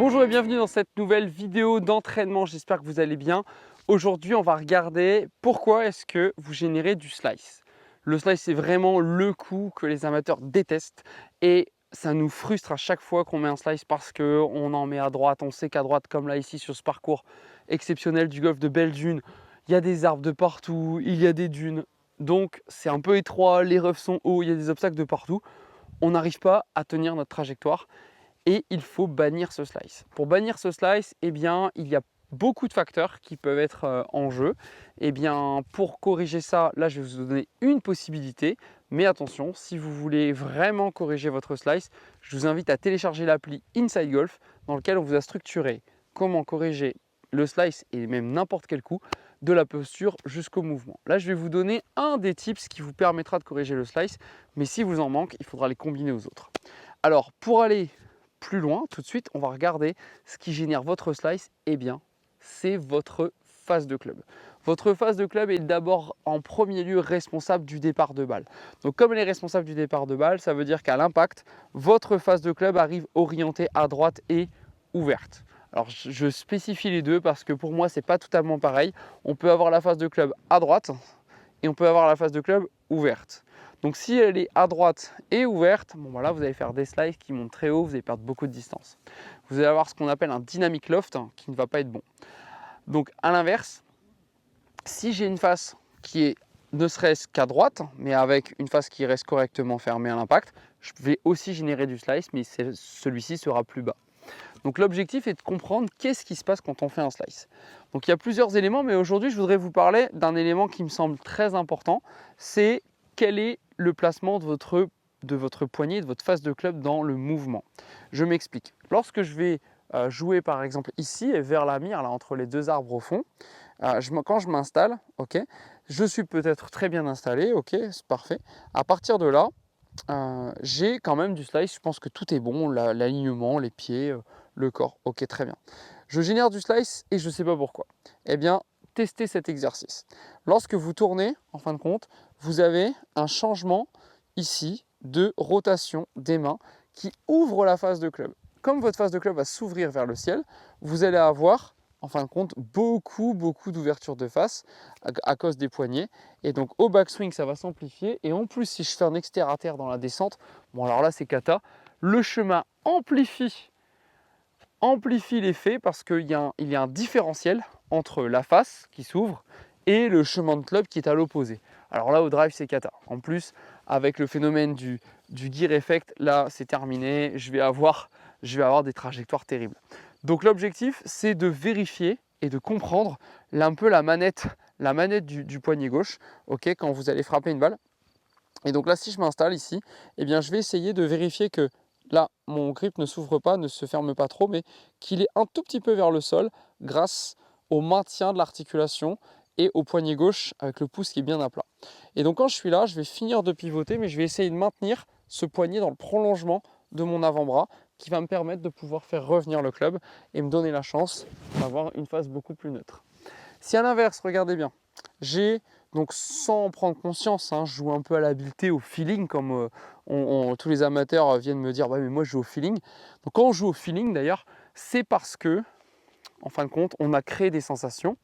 Bonjour et bienvenue dans cette nouvelle vidéo d'entraînement, j'espère que vous allez bien. Aujourd'hui on va regarder pourquoi est-ce que vous générez du slice. Le slice c'est vraiment le coup que les amateurs détestent et ça nous frustre à chaque fois qu'on met un slice parce qu'on en met à droite. On sait qu'à droite, comme là ici sur ce parcours exceptionnel du golfe de Belle Dune, il y a des arbres de partout, il y a des dunes. Donc c'est un peu étroit, les refs sont hauts, il y a des obstacles de partout. On n'arrive pas à tenir notre trajectoire. Et il faut bannir ce slice. Pour bannir ce slice, eh bien, il y a beaucoup de facteurs qui peuvent être en jeu. Eh bien, pour corriger ça, là, je vais vous donner une possibilité. Mais attention, si vous voulez vraiment corriger votre slice, je vous invite à télécharger l'appli Inside Golf dans lequel on vous a structuré comment corriger le slice et même n'importe quel coup, de la posture jusqu'au mouvement. Là, je vais vous donner un des tips qui vous permettra de corriger le slice. Mais si vous en manque, il faudra les combiner aux autres. Alors, pour aller plus loin, tout de suite, on va regarder ce qui génère votre slice. Eh bien, c'est votre face de club. Votre face de club est d'abord en premier lieu responsable du départ de balle. Donc comme elle est responsable du départ de balle, ça veut dire qu'à l'impact, votre face de club arrive orientée à droite et ouverte. Alors je spécifie les deux parce que pour moi, c'est pas totalement pareil. On peut avoir la face de club à droite et on peut avoir la face de club ouverte. Donc si elle est à droite et ouverte, bon voilà, vous allez faire des slices qui montent très haut, vous allez perdre beaucoup de distance. Vous allez avoir ce qu'on appelle un dynamic loft qui ne va pas être bon. Donc à l'inverse, si j'ai une face qui est ne serait-ce qu'à droite, mais avec une face qui reste correctement fermée à l'impact, je vais aussi générer du slice, mais celui-ci sera plus bas. Donc l'objectif est de comprendre qu'est-ce qui se passe quand on fait un slice. Donc il y a plusieurs éléments, mais aujourd'hui je voudrais vous parler d'un élément qui me semble très important, c'est quel est le placement de votre poignet, de votre face de club dans le mouvement. Je m'explique. Lorsque je vais jouer par exemple ici et vers la mire, là, entre les deux arbres au fond, quand je m'installe, okay, je suis peut-être très bien installé, ok, c'est parfait. À partir de là, j'ai quand même du slice, je pense que tout est bon, l'alignement, les pieds, le corps, ok, très bien. Je génère du slice et je ne sais pas pourquoi. Eh bien, testez cet exercice. Lorsque vous tournez, en fin de compte, vous avez un changement ici de rotation des mains qui ouvre la face de club. Comme votre face de club va s'ouvrir vers le ciel, vous allez avoir en fin de compte beaucoup d'ouverture de face à cause des poignets. Et donc au backswing, ça va s'amplifier. Et en plus, si je fais un extérieur à terre dans la descente, bon alors là c'est cata. Le chemin amplifie l'effet parce qu'il y a un différentiel entre la face qui s'ouvre et le chemin de club qui est à l'opposé. Alors là au drive c'est cata. En plus avec le phénomène du gear effect, là c'est terminé. Je vais avoir des trajectoires terribles. Donc l'objectif c'est de vérifier et de comprendre un peu la manette du poignet gauche, okay, quand vous allez frapper une balle. Et donc là, si je m'installe ici, eh bien, je vais essayer de vérifier que là, mon grip ne s'ouvre pas, ne se ferme pas trop, mais qu'il est un tout petit peu vers le sol grâce au maintien de l'articulation et au poignet gauche avec le pouce qui est bien à plat. Et donc quand je suis là, je vais finir de pivoter, mais je vais essayer de maintenir ce poignet dans le prolongement de mon avant-bras qui va me permettre de pouvoir faire revenir le club et me donner la chance d'avoir une face beaucoup plus neutre. Si à l'inverse, regardez bien, j'ai donc sans en prendre conscience, je joue un peu à l'habileté, au feeling, comme tous les amateurs viennent me dire, ouais mais moi je joue au feeling. Donc quand on joue au feeling d'ailleurs, c'est parce que, en fin de compte, on a créé des sensations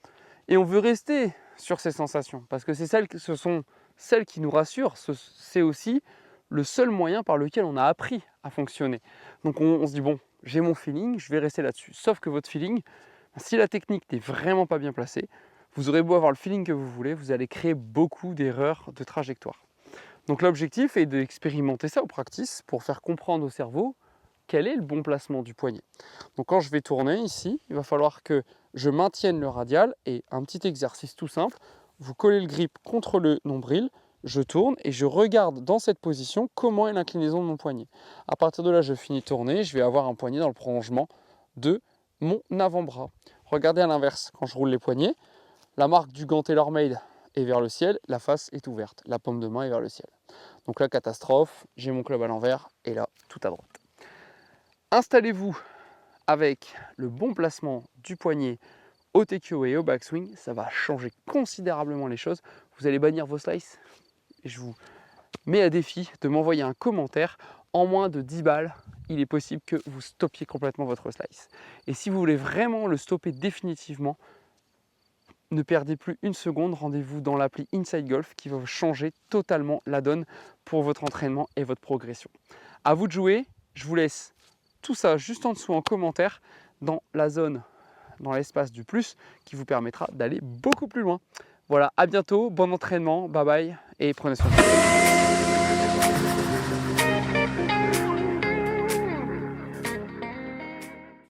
et on veut rester sur ces sensations parce que ce sont celles qui nous rassurent, c'est aussi le seul moyen par lequel on a appris à fonctionner. Donc on se dit, bon, j'ai mon feeling, je vais rester là-dessus. Sauf que votre feeling, si la technique n'est vraiment pas bien placée, vous aurez beau avoir le feeling que vous voulez, vous allez créer beaucoup d'erreurs de trajectoire. Donc l'objectif est d'expérimenter ça au practice pour faire comprendre au cerveau quel est le bon placement du poignet. Donc quand je vais tourner ici, il va falloir que je maintienne le radial et un petit exercice tout simple, vous collez le grip contre le nombril, je tourne et je regarde dans cette position comment est l'inclinaison de mon poignet. À partir de là, je finis de tourner, je vais avoir un poignet dans le prolongement de mon avant-bras. Regardez à l'inverse, quand je roule les poignets, la marque du gant TaylorMade est vers le ciel, la face est ouverte, la paume de main est vers le ciel. Donc là, catastrophe, j'ai mon club à l'envers et là, tout à droite. Installez-vous avec le bon placement du poignet au TKO et au backswing, ça va changer considérablement les choses. Vous allez bannir vos slices et je vous mets à défi de m'envoyer un commentaire en moins de 10 balles il est possible que vous stoppiez complètement votre slice. Et si vous voulez vraiment le stopper définitivement, ne perdez plus une seconde, rendez-vous dans l'appli Inside Golf qui va changer totalement la donne pour votre entraînement et votre progression. À vous de jouer, je vous laisse tout ça juste en dessous en commentaire dans la zone, dans l'espace du plus qui vous permettra d'aller beaucoup plus loin. Voilà, à bientôt, bon entraînement, bye bye et prenez soin de vous.